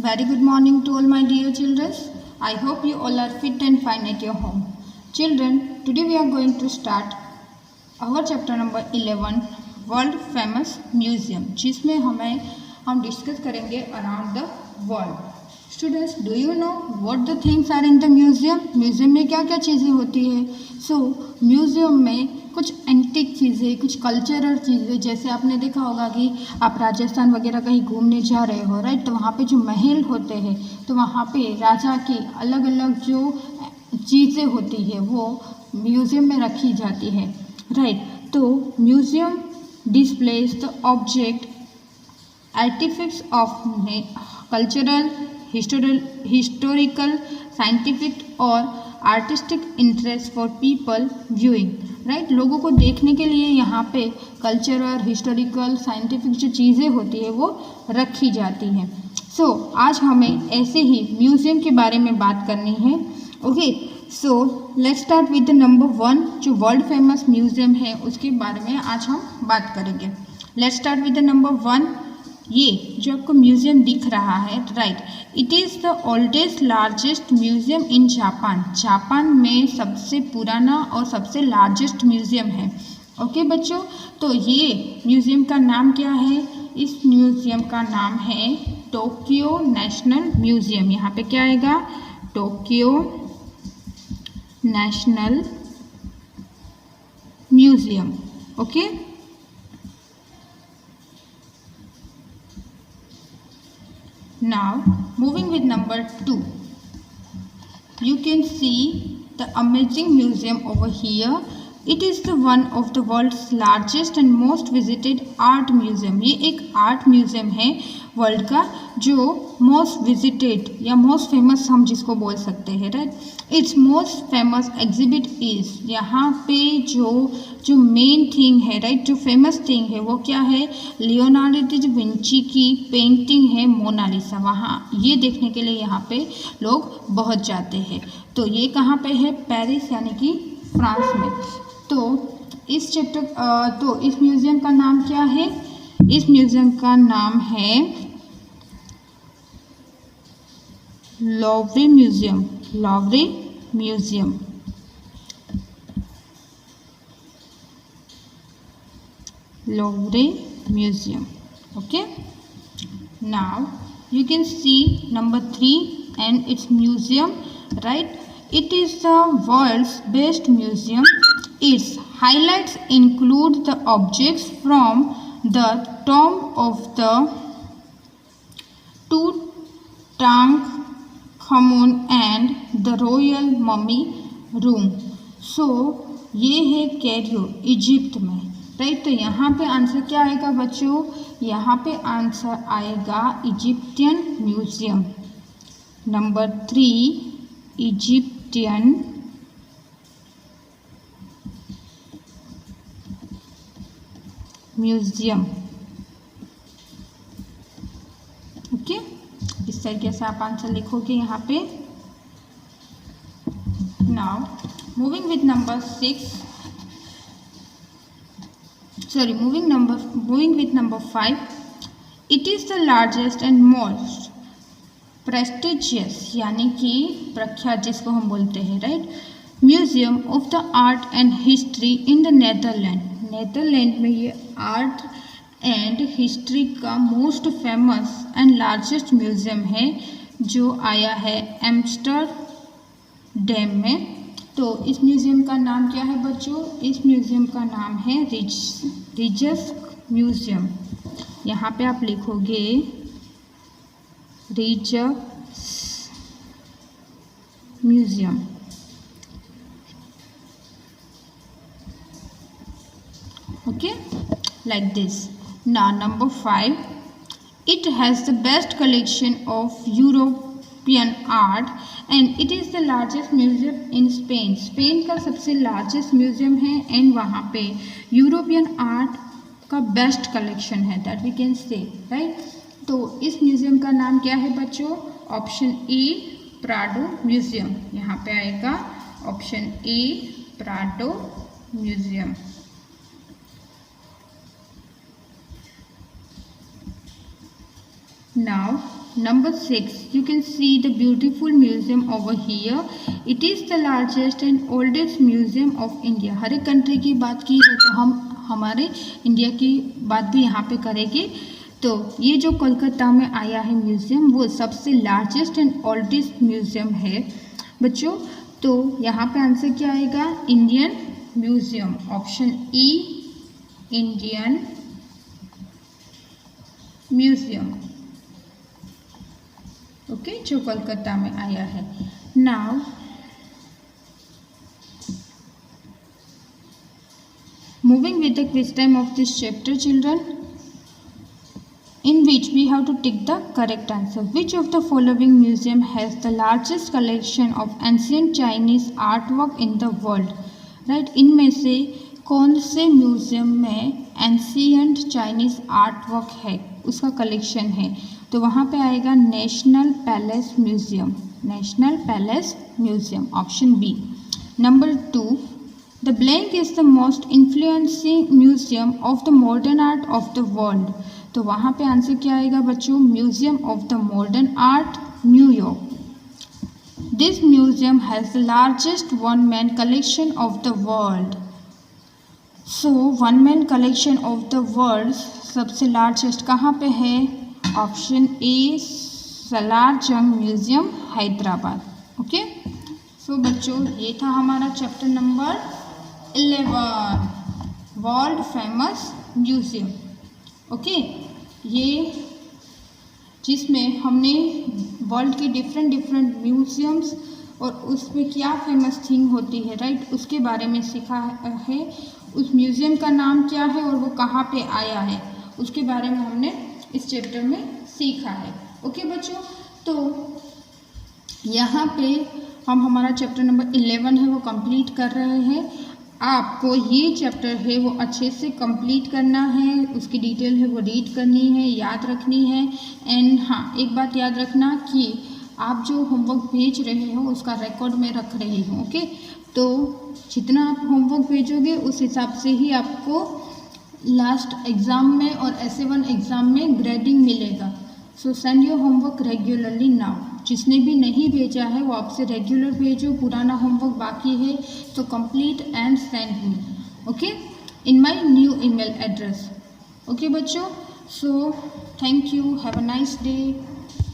Very good morning to all my dear children. I hope you all are fit and fine at your home. Children, today we are going to start our chapter number 11 World Famous Museum, जिसमें हम discuss करेंगे around the world. Students, do you know what the things are in the museum? Museum में क्या क्या चीज़ें होती है? Museum में कुछ एंटिक चीज़ें, कुछ कल्चरल चीज़ें, जैसे आपने देखा होगा कि आप राजस्थान वगैरह कहीं घूमने जा रहे हो, राइट? तो वहाँ पे जो महल होते हैं, तो वहाँ पे राजा की अलग अलग जो चीज़ें होती है वो म्यूज़ियम में रखी जाती है, राइट? तो museum displays the object artefacts of cultural, historical, scientific और artistic interest for people viewing, right? लोगों को देखने के लिए यहाँ पे कल्चरल, हिस्टोरिकल, साइंटिफिक जो चीज़ें होती है वो रखी जाती हैं. आज हमें ऐसे ही म्यूज़ियम के बारे में बात करनी है. Okay, let's start with the number 1. जो वर्ल्ड फेमस म्यूज़ियम है उसके बारे में आज हम बात करेंगे. Let's start with the number 1. ये जो आपको म्यूज़ियम दिख रहा है, right, it is the oldest largest museum in Japan. Japan में सबसे पुराना और सबसे लार्जेस्ट म्यूज़ियम है. ओके बच्चों, तो ये म्यूज़ियम का नाम क्या है? इस म्यूज़ियम का नाम है टोक्यो नेशनल म्यूज़ियम. यहाँ पे क्या आएगा? Tokyo national museum. Okay, now moving with number 2, you can see the amazing museum over here. It is the one of the world's largest and most visited art museum. ये एक art museum है world का जो most visited या most famous हम जिसको बोल सकते हैं, right? It's most famous exhibit is, यहाँ पे जो मेन थिंग है, राइट, जो फेमस थिंग है वो क्या है? लियोनार्डो दा विंची की पेंटिंग है मोनालिसा. वहाँ ये देखने के लिए यहाँ पे लोग बहुत जाते हैं. तो ये कहाँ पे है? पेरिस यानी कि फ्रांस में. इस म्यूज़ियम का नाम क्या है? इस म्यूज़ियम का नाम है Louvre museum. Louvre museum. Louvre museum. Okay, now you can see number 3 and its museum, right? It is the world's best museum. Its highlights include the objects from the tomb of the Tutankhamun and the royal mummy room. ये है Cairo, Egypt में, right? तो यहाँ पे answer क्या आएगा बच्चों? यहाँ पे आंसर आएगा Egyptian museum. Number 3 Egyptian museum. Okay, इस तरीके से आप आंसर लिखोगे यहाँ पे. Now moving with number 5. It is the largest and most prestigious यानी कि प्रख्यात जिसको हम बोलते हैं, right, museum of the art and history in the Netherland. Netherland में ये आर्ट एंड हिस्ट्री का most famous and largest museum है जो आया है एम्स्टरडैम में. तो इस म्यूज़ियम का नाम क्या है बच्चों? इस म्यूज़ियम का नाम है रीजस म्यूज़ियम. यहाँ पे आप लिखोगे रीजस museum. Okay, like this. Now number 5, it has the best collection of European art and it is the largest museum in Spain. Spain का सबसे लार्जेस्ट म्यूज़ियम है एंड वहाँ पे यूरोपियन आर्ट का बेस्ट कलेक्शन है, that we can say, right? तो इस museum का नाम क्या है बच्चों? Option A Prado museum. यहाँ पे आएगा option A Prado museum. Now Number 6, you can see the beautiful museum over here. It is the largest and oldest museum of India. हर एक कंट्री की बात की है तो हम हमारे इंडिया की बात भी यहाँ पे करेंगे। तो ये जो कोलकाता में आया है म्यूज़ियम, वो सबसे लार्जेस्ट एंड ओल्डेस्ट म्यूज़ियम है बच्चों। तो यहाँ पे आंसर क्या आएगा? Indian museum, option E, Indian museum, okay, जो कोलकाता में आया है। Now moving with the quiz time of this chapter children, in which we have to tick the correct answer. Which of the following museum has the largest collection of ancient Chinese artwork in the world? Right, इनमें से कौन से museum में ancient Chinese artwork है, उसका collection है? तो वहाँ पे आएगा national palace museum, national palace museum, option B. Number 2, the blank is the most influencing museum of the modern art of the world. तो वहाँ पे आंसर क्या आएगा बच्चों? Museum of the modern art, New York. This museum has the largest one man collection of the world. So one man collection of the world सबसे largest कहाँ पे है? ऑप्शन ए, सलार जंग म्यूज़ियम, हैदराबाद। ओके, सो बच्चों ये था हमारा chapter number 11, world famous museum. Okay, ये जिसमें हमने वर्ल्ड के डिफरेंट म्यूज़ियम्स और उसमें क्या फेमस थिंग होती है, राइट, उसके बारे में सीखा है। उस म्यूज़ियम का नाम क्या है और वो कहाँ पे आया है, उसके बारे में हमने इस चैप्टर में सीखा है। ओके बच्चों, तो यहाँ पे हम हमारा चैप्टर नंबर 11 है वो कंप्लीट कर रहे हैं। आपको ये चैप्टर है वो अच्छे से कंप्लीट करना है, उसकी डिटेल है वो रीड करनी है, याद रखनी है। एंड हाँ, एक बात याद रखना कि आप जो होमवर्क भेज रहे हो उसका रिकॉर्ड में रख रही हूँ। ओके, तो जितना आप होमवर्क भेजोगे उस हिसाब से ही आपको लास्ट एग्ज़ाम में और SA1 एग्ज़ाम में ग्रेडिंग मिलेगा। सो send your homework regularly now. जिसने भी नहीं भेजा है वो आपसे रेगुलर भेजो, पुराना होमवर्क बाकी है तो complete and send me, okay, in my new email address. Okay बच्चों, so thank you, have a nice day.